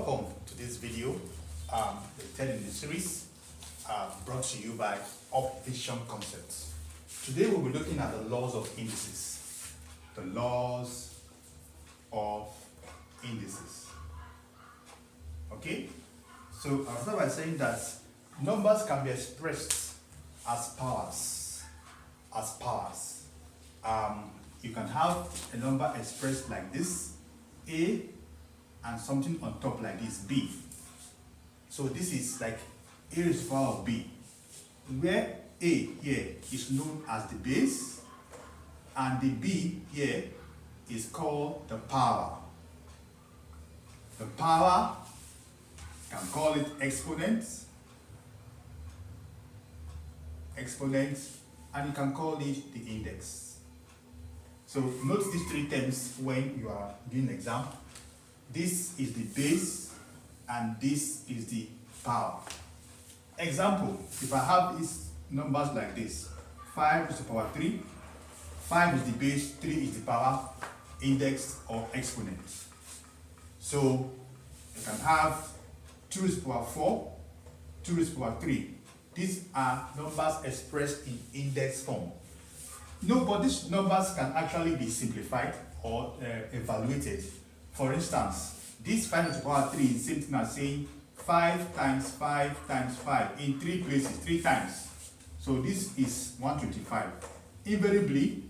welcome to this video, the third in the series, brought to you by Optician Concepts. Today we'll be looking at the laws of indices. The laws of indices. Okay? So I'll start by saying that numbers can be expressed as powers. You can have a number expressed like this, A, and something on top like this, B. So this is like A raised to the power of B, where A here is known as the base, and the B here is called the power. The power, you can call it exponents, and you can call it the index. So note these three terms when you are doing an exam. This is the base and this is the power. Example, if I have these numbers like this, 5 is the power 3, 5 is the base, 3 is the power, index or exponent. So you can have 2 is the power 4, 2 is the power 3. These are numbers expressed in index form. No, but these numbers can actually be simplified or evaluated. For instance, this 5 to the power 3 is the same thing as saying 5 times 5 times 5 in 3 places, 3 times. So this is 125. Invariably,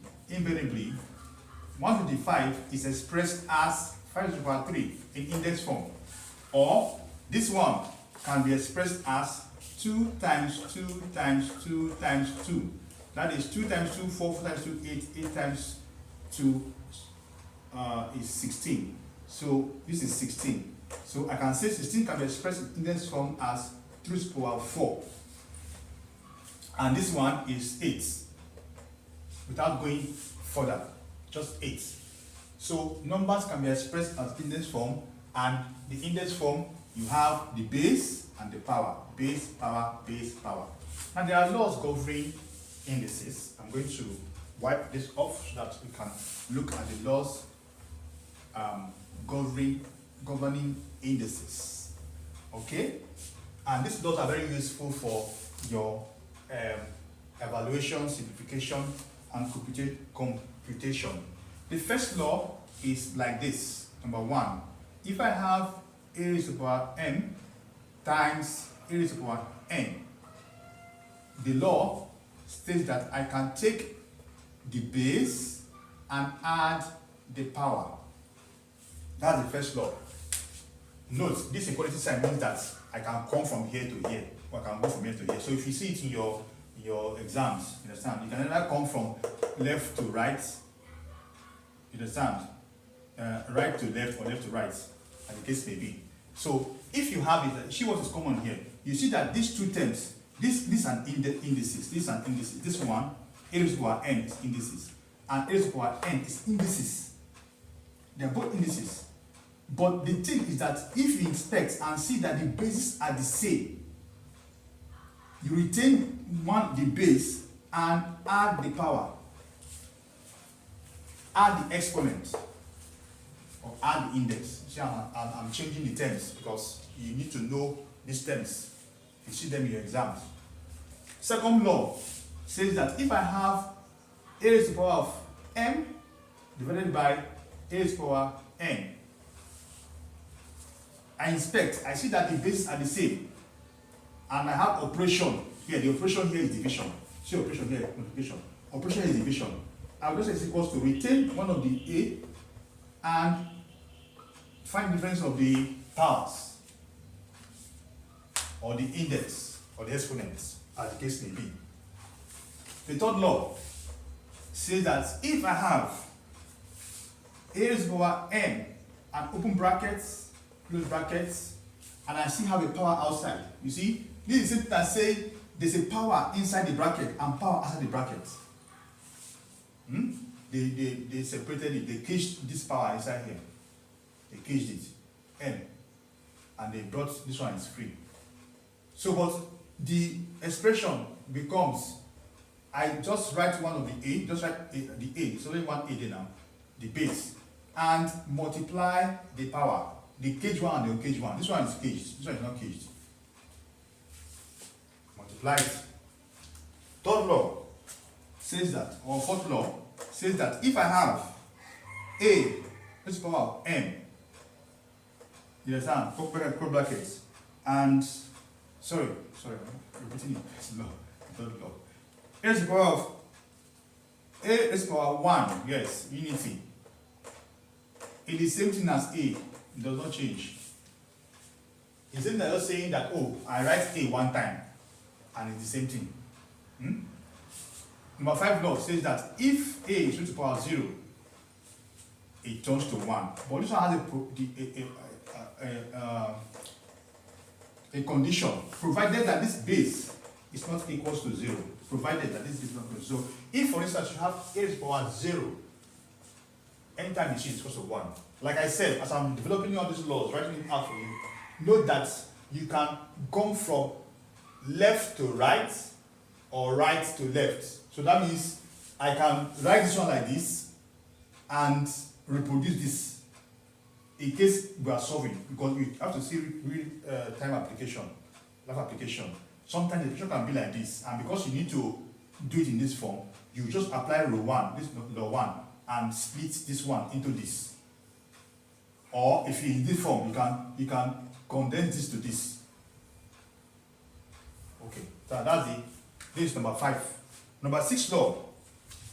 125 is expressed as 5 to the power 3 in index form. Or this one can be expressed as 2 times 2 times 2 times 2. That is 2 times 2, 4, 4 times 2, 8, 8 times 2 is 16. So this is 16. So I can say 16 can be expressed in index form as 3 to the power 4. And this one is 8. Without going further, just 8. So numbers can be expressed as index form, and the index form you have the base and the power. Base, power, base, power. And there are laws governing indices. I'm going to wipe this off so that we can look at the laws governing indices. Okay? And these laws are very useful for your evaluation, simplification, and computation. The first law is like this. Number 1, if I have a raised to the power m times a raised to the power n, the law states that I can take the base and add the power. That's the first law. Note, this equality sign means that I can come from here to here, or I can go from here to here. So if you see it in your exams, you understand, you can either come from left to right, you understand, right to left or left to right, as the case may be. So if you have it, see what is common here. You see that these two terms, this are indices, this are indices. This one, a raised to the power n is indices, and a raised to the power n is indices. They are both indices. But the thing is that if you inspect and see that the bases are the same, you retain the base and add the power, add the exponent, or add the index. See, I'm changing the terms because you need to know these terms. You see them in your exams. Second law says that if I have a raised to the power of m divided by a raised to the power n, I inspect, I see that the bases are the same, and I have operation here. The operation here is division. See operation here, multiplication. Operation here is division. I will just say is equals to retain one of the a and find the difference of the powers, or the index, or the exponents, as the case may be. The third law says that if I have a raised to the power n and open brackets, close brackets, and I still have a power outside. You see, this is simple as saying there's a power inside the bracket and power outside the bracket. They separated it, they caged this power inside here. They caged it, n, and they brought this one is free. So, but the expression becomes, I just write one of the a, just write the a, so only one a there now, the base, and multiply the power. the caged one and the uncaged one. This one is caged, this one is not caged. Multiply it. Third law says that, or fourth law says that if I have a raised to the power of m, you understand, curly brackets, and sorry, repeating it, it's law, third law. A raised to the power of a raised to the power of 1, yes, unity. It is the same thing as a, it does not change. It's the same as saying that, oh, I write a one time, and it's the same thing. Number 5 law says that if a is raised to the power of 0, it turns to 1. But this one has a condition, provided that this base is not equals to 0. Provided that this is not equal to 0. So if, for instance, you have a raised to the power of 0, anytime you see it's equals to 1. Like I said, as I'm developing all these laws, writing it out for you, note that you can come from left to right or right to left. So that means I can write this one like this and reproduce this in case we are solving, because we have to see real time application, life application. Sometimes the application can be like this, and because you need to do it in this form, you just apply row 1, this law 1, and split this one into this. Or if you're in this form, you can condense this to this. Okay, so that's it. This is number 5. Number 6 law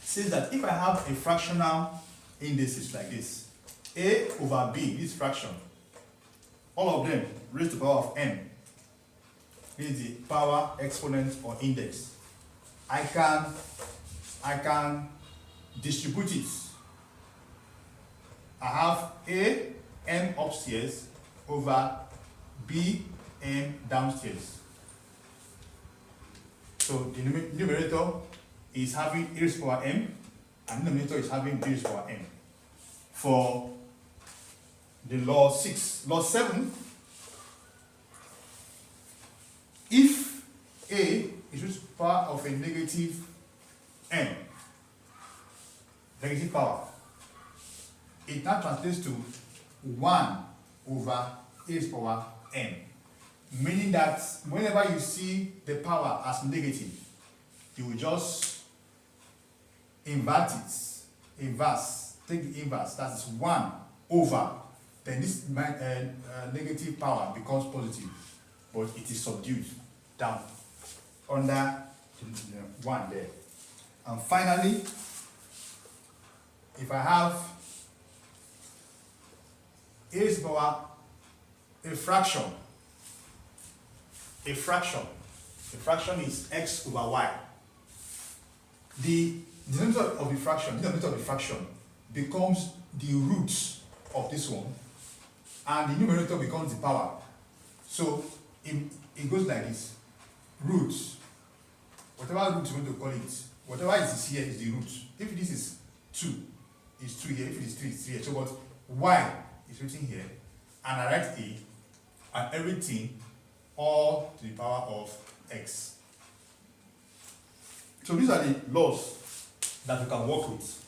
says that if I have a fractional indices like this, a over b, this fraction, all of them raised to the power of n, this is the power, exponent, or index. I can distribute it. I have a m upstairs over b m downstairs. So the numerator is having a raised to the power m, and the denominator is having b raised to the power m. For the law 6, law 7, if a is raised to the power of a negative m, negative power, it now translates to 1 over a raised to the power m. Meaning that whenever you see the power as negative, you will just invert it, take the inverse, that is 1 over, then this negative power becomes positive, but it is subdued down under 1 there. And finally, if I have a raised to the power, a fraction is x over y. The denominator of the fraction becomes the root of this one, and the numerator becomes the power. So it goes like this: root, whatever root you want to call it, whatever is here is the root. If this is 2, it's 2 here. If it is 3, it's 3 here. So what y is written here, and I write a, and everything all to the power of x. So these are the laws that you can work with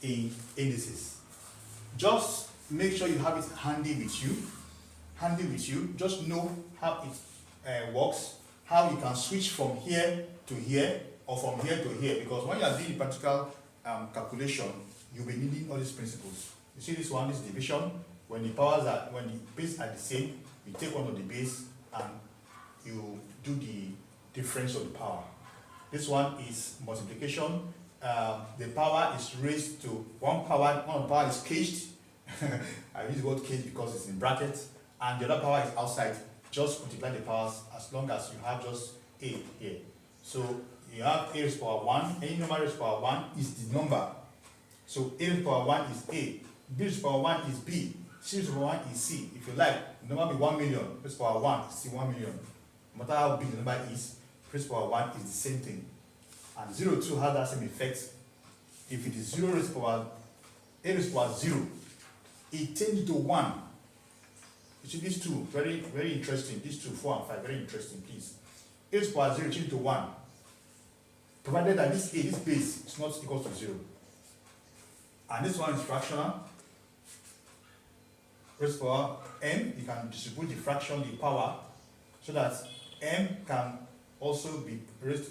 in indices. Just make sure you have it handy with you. Just know how it works, how you can switch from here to here or from here to here, because when you are doing practical calculation, you'll be needing all these principles. You see this one, this division. When the bases are the same, you take one of the base and you do the difference of the power. This one is multiplication. The power is raised to one of the power is caged. I use the word caged because it's in brackets, and the other power is outside. Just multiply the powers as long as you have just a here. So you have a raised to the power 1. Any number raised to the power 1 is the number. So a raised to the power 1 is a, b raised to the power 1 is b, c raised to the power 1 is c. If you like, the number be 1 million, raised to the power 1 is still 1 million. No matter how big the number is, raised to the power 1 is the same thing. And 0 too has that same effect. If it is 0 raised to the power, a raised to the power 0, it changes to 1. You see these two, very, very interesting. These two, 4 and 5, very interesting, please. A raised to the power 0 changes to 1. Provided that this a, this base is not equal to 0. And this one is fractional. raised to the power m, you can distribute the fraction, the power, so that m can also be raised to,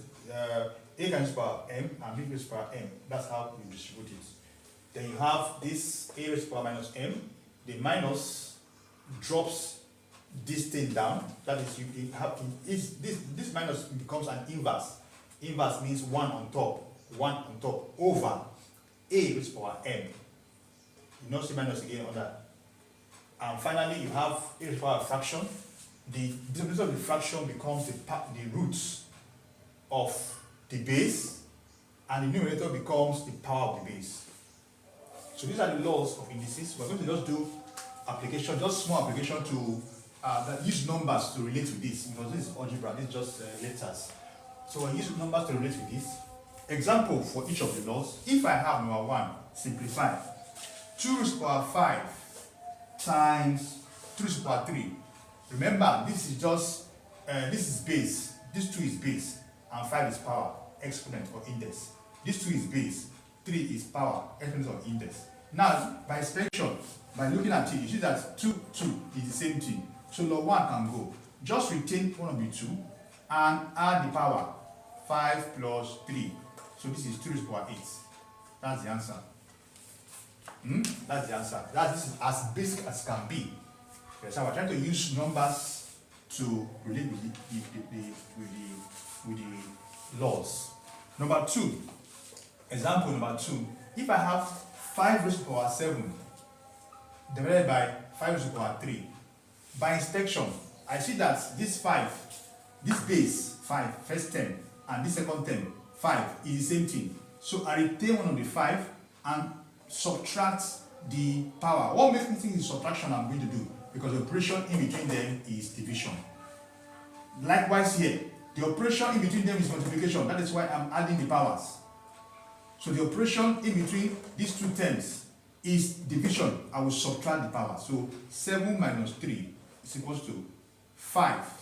a can raised to the power m and b raised to the power m. That's how you distribute it. Then you have this a raised to the power minus m. The minus drops this thing down. That is, you have this minus becomes an inverse. Inverse means 1 on top over a raised to the power m. You not see minus again on that. And finally, you have a raised to the power fraction. The denominator of the fraction becomes the roots of the base, and the numerator becomes the power of the base. So these are the laws of indices. We're going to just do application, just small application to that use numbers to relate with this, because this is algebra, this is just letters. So I use numbers to relate with this. Example for each of the laws. If I have number 1, simplify. 2 raised to the power 5 times 2 raised to the power 3. Remember, this is just, this is base, this 2 is base, and 5 is power, exponent or index. This 2 is base, 3 is power, exponent or index. Now, by inspection, by looking at it, you see that 2 is the same thing. So law 1 can go. Just retain one of the 2 and add the power, 5 plus 3. So this is 2 raised to the power 8. That's the answer. That's the answer. This is as basic as can be. Okay, so we're trying to use numbers to relate with the laws. Number 2, example number 2. If I have 5 raised to the power 7 divided by 5 raised to the power 3, by inspection, I see that this 5, this base 5, first term, and this second term 5 is the same thing. So I retain one of the 5 and subtract the power. What makes me think is subtraction I'm going to do? Because the operation in between them is division. Likewise here, the operation in between them is multiplication. That is why I'm adding the powers. So the operation in between these two terms is division. I will subtract the power. So 7 minus 3 is equals to 5.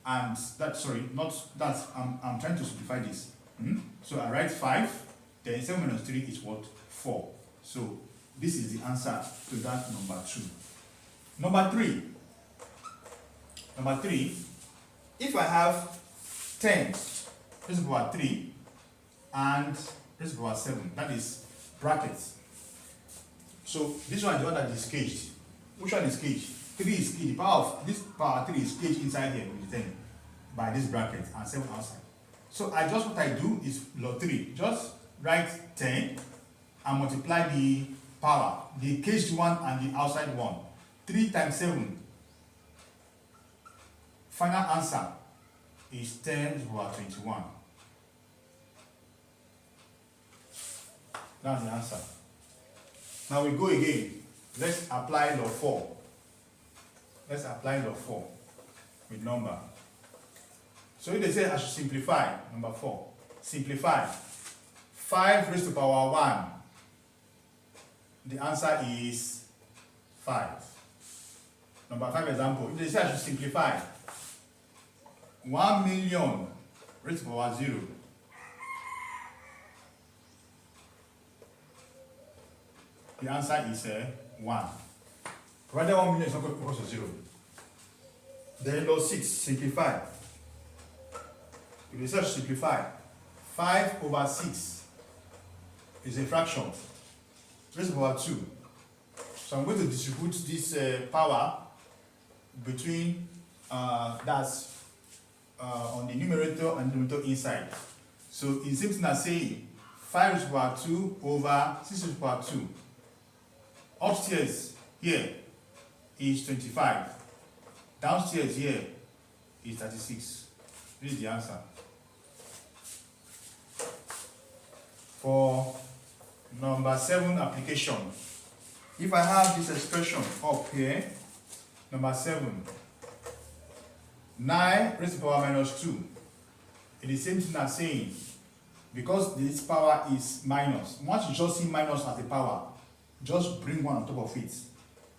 And that, sorry, not that, I'm trying to simplify this. So I write 5, then 7 minus 3 is what? 4. So this is the answer to that number 2. Number 3, if I have 10 raised to the power 3 and raised to the power 7, that is brackets. So this one is the one that is caged. Which one is caged? 3 is caged. The power of this power 3 is caged inside here with the 10 by this bracket and 7 outside. So what I do is law 3. Just write 10 and multiply the power, the caged one and the outside one. 3 times 7. Final answer is 10 to the power 21. That's the answer. Now we go again. Let's apply law 4. Let's apply law 4 with number. So if they say I should simplify, number 4, simplify. 5 raised to the power 1. The answer is 5. Number 5 example. If they say I should simplify 1 million raised to the power 0. The answer is 1. Provided 1 million is not equal to 0. Then law 6, simplify. If they say I should simplify 5 over 6 is a fraction raised to the power 2. So I'm going to distribute this power between that's on the numerator and denominator inside. So it's the same thing as saying 5 raised to the power 2 over 6 raised to the power 2. Upstairs here is 25. Downstairs here is 36. This is the answer. For number 7 application, if I have this expression up here, number 7, 9 raised to the power minus 2, it is the same thing as saying, because this power is minus, once you just see minus as a power, just bring one on top of it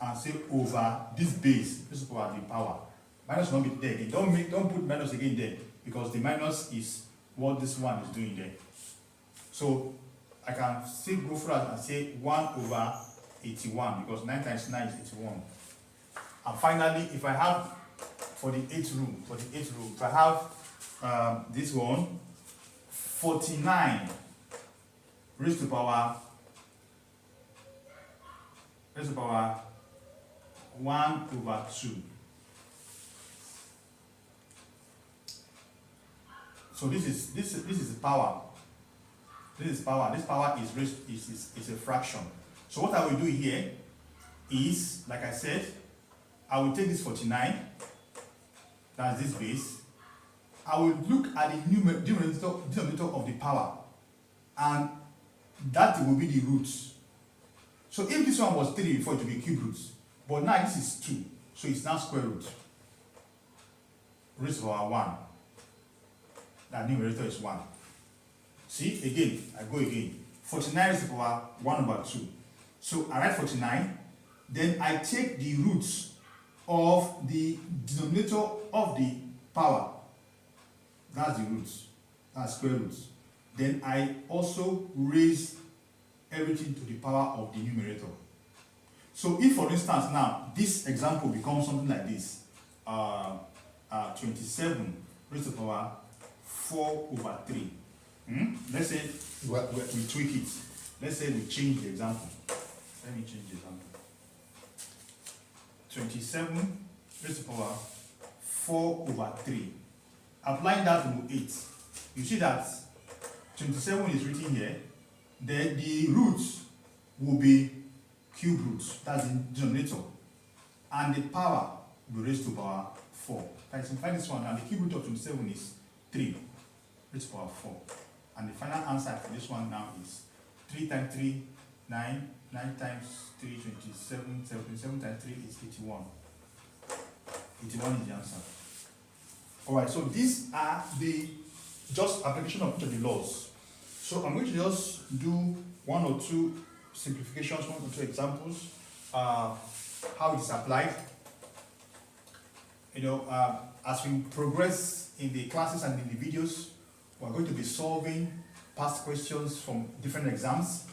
and say over this base, raised to the power the power. Minus will not be there again. Don't put minus again there, because the minus is what this one is doing there. So I can still go further and say 1 over 81 because 9 times 9 is 81. And finally, if I have for the eighth room, if I have this one, 49 raised to power 1 over 2. So this is the power. This is power. This power is a fraction. So what I will do here is, like I said, I will take this 49, that's this base. I will look at the denominator of the power, and that will be the roots. So if this one was 3 before, it would be cube roots. But now this is 2, so it's now square root. Raised to power 1. That numerator is 1. See, again, I go again. 49 raised to power 1 over 2. So I write 49, then I take the roots of the denominator of the power. That's the roots. That's square roots. Then I also raise everything to the power of the numerator. So if, for instance, now this example becomes something like this, 27 raised to the power 4 over 3. Let's say we tweak it. Let's say we change the example. Let me change the example. 27 raised to the power 4 over 3. Applying that to 8, you see that 27 is written here. Then the roots will be cube roots, that's the denominator, and the power will be raised to power 4. I simplify this one, and the cube root of 27 is 3 raised to power 4. And the final answer for this one now is 3 times 3, 9, 9 times 3, 27, 7 times 3 is 81. 81 is the answer. Alright, so these are the just application of each of the laws. So I'm going to just do 1 or 2 simplifications, 1 or 2 examples, how it is applied. As we progress in the classes and in the videos, we're going to be solving past questions from different exams,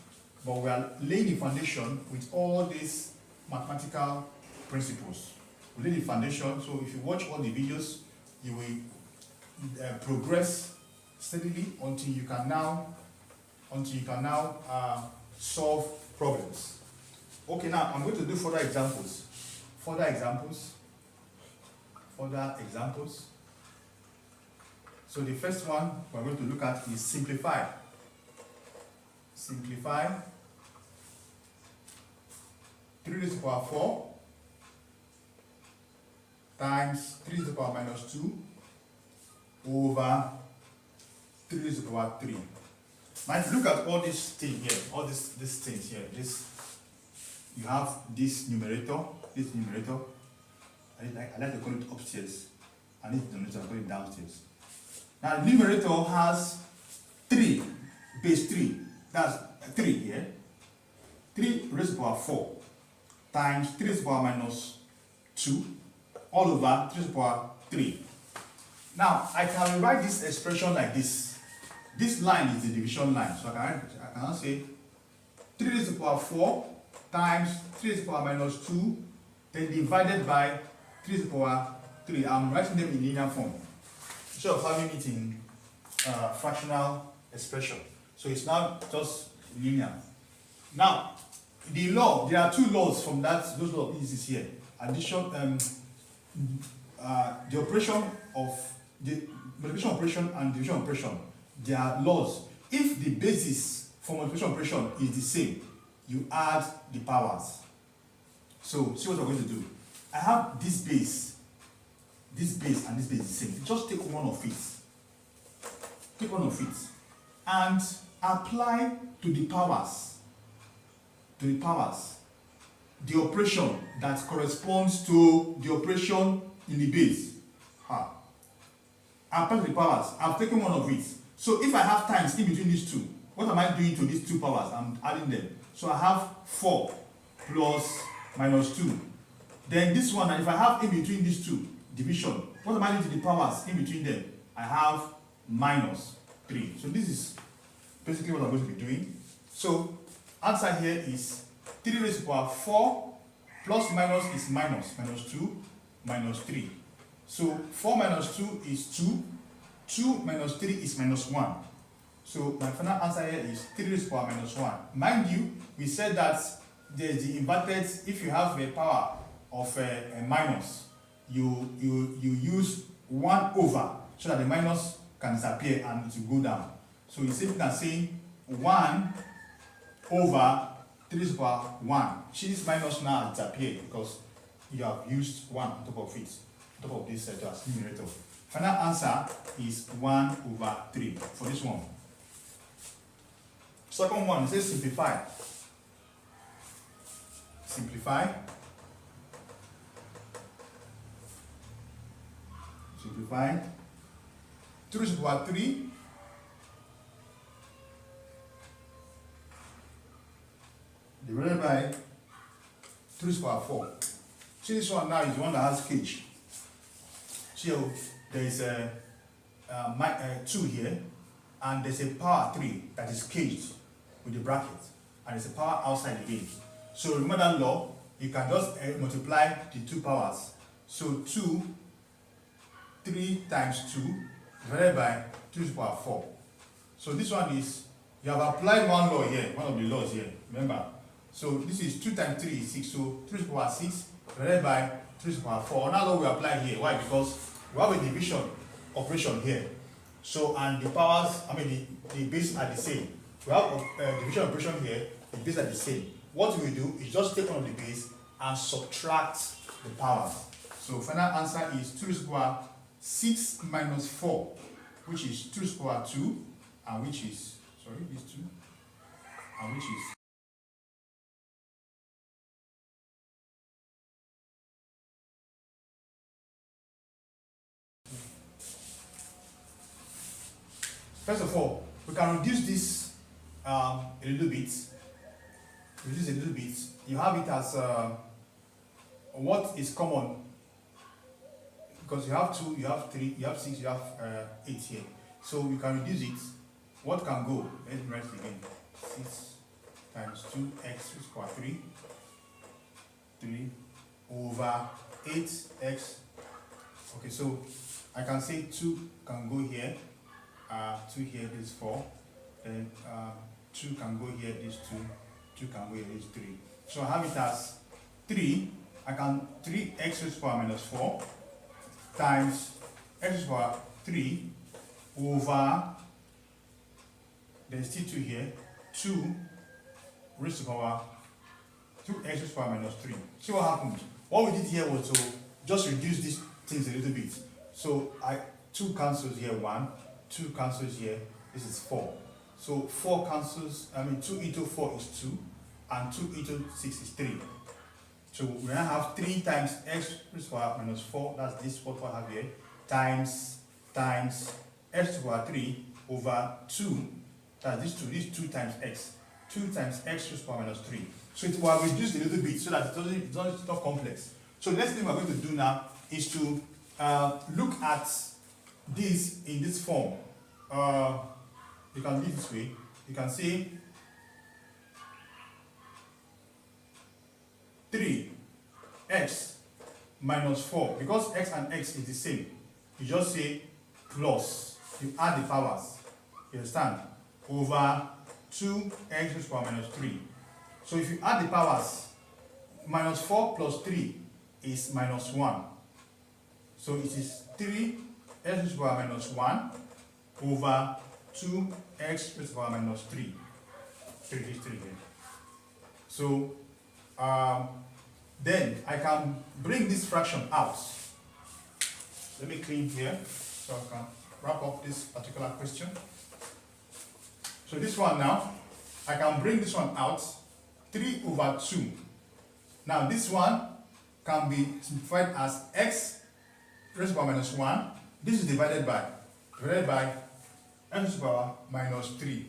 but we are laying the foundation with all these mathematical principles. We lay the foundation, so if you watch all the videos, you will progress steadily until you can now solve problems. Okay, now I'm going to do further examples. So the first one we're going to look at is simplify. Simplify 3 raised to the power 4 times 3 raised to the power minus 2 over 3 raised to the power 3. Now if you look at all this thing here, all these things here, you have this numerator, I like to call it upstairs, and this denominator I call it downstairs. Now the numerator has 3, base 3, that's 3 here, 3 raised to the power 4 times 3 raised to the power minus 2 all over 3 raised to the power 3. Now I can rewrite this expression like this. This line is the division line, so I can say 3 raised to the power 4 times 3 raised to the power minus 2, then divided by 3 raised to the power 3. I'm writing them in linear form instead of having it in fractional expression. So it's now just linear. Now, the law, there are 2 laws from those laws of indices here. Addition, the operation of the multiplication operation and division operation. They are laws. If the basis for multiplication operation is the same, you add the powers. So see what we're going to do. I have this base, and this base is the same. Just take one of it. Take one of it and apply to the powers. The operation that corresponds to the operation in the base. Apply to the powers. I've taken one of it. So if I have times in between these two, what am I doing to these 2 powers? I'm adding them. So I have 4 plus minus 2. Then this one, and if I have in between these 2, division, what am I doing to the powers in between them? I have minus 3. So this is basically what I'm going to be doing. So answer here is 3 raised to the power 4 plus minus is minus 2 minus 3. So 4 minus 2 is 2. 2 minus 3 is minus 1. So my final answer here is 3 raised to the power minus 1. Mind you, we said that there's the inverted, if you have a power of a minus, you use 1 over so that the minus can disappear and it will go down. So you simply can say 1 over 3 raised to the power 1. See, this minus now disappear because you have used 1 on top of it, on top of this as numerator. Final answer is 1 over 3 for this one. Second one, it says simplify. Simplify. Simplify. 2 raised to the power 3 divided by 2 raised to the power 4. See, this one now is the one that has cage. So there is a 2 here, and there's a power 3 that is caged with the bracket, and there's a power outside again. So remember that law, you can just multiply the two powers. So 3 times 2 divided by 2 to the power 4. So this one is, you have applied one law here, one of the laws here, remember. So this is 2 times 3 is 6, so 3 to the power 6 divided by 3 to the power 4. Now law we apply here. Why? Because we have a division operation here. So, and the powers, the bases are the same. We have a division operation here, the bases are the same. What we do is just take one of the base and subtract the powers. So final answer is 2 to the power 6 minus 4, which is 2 to the power 2, and which is, sorry, these two, and which is first of all, we can reduce this a little bit. Reduce a little bit. You have it as what is common, because you have 2, you have 3, you have 6, you have 8 here. So you can reduce it. What can go? Let me write it again. 6 times 2x to the power 3 over 8x. Okay, so I can say 2 can go here. 2 here, this 4, then 2 can go here, this 2 can go here, this 3. So I have it as 3, I can 3x to the power minus 4 times x to the power 3 over, there's still 2 here, 2 raised to the power 2x to the power minus 3. See what happened? What we did here was to just reduce these things a little bit. So 2 cancels here, 1. 2 cancels here, this is 4. So 4 cancels, 2 into 4 is 2, and 2 into 6 is 3. So we now have 3 times x to the power minus 4, that's this what we have here, times x to the power 3 over 2, that's this 2 times x. 2 times x to the power minus 3. So it will reduce a little bit so that it's not complex. So the next thing we're going to do now is to look at this in this form. You can do it this way. You can say 3x minus 4. Because x and x is the same, you just say plus. You add the powers. You understand? Over 2x to the power minus 3. So if you add the powers, minus 4 plus 3 is minus 1. So it is 3x to the power minus 1 over 2x to the power minus 3. 3 is 3 here. So then I can bring this fraction out. Let me clean here so I can wrap up this particular question. So this one now, I can bring this one out, 3 over 2. Now this one can be simplified as x raised to the power minus 1. This is divided by x to the power minus 3.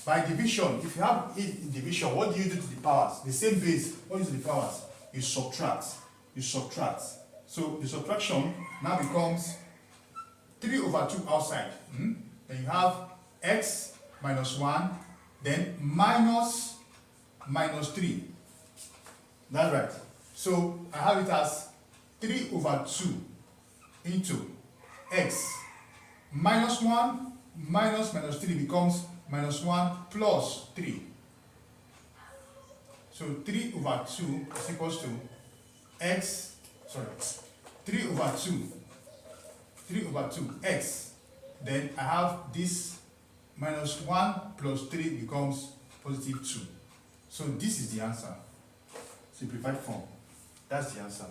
By division, if you have it in division, what do you do to the powers? The same base, what do you do to the powers? You subtract. You subtract. So the subtraction now becomes 3 over 2 outside. Then you have x minus 1, then minus 3. That's right. So I have it as 3 over 2 into x minus 1 minus 3 becomes minus 1 plus 3. So 3 over 2 is equals to 3 over 2 x. Then I have this minus 1 plus 3 becomes positive 2. So this is the answer. Simplified form. That's the answer.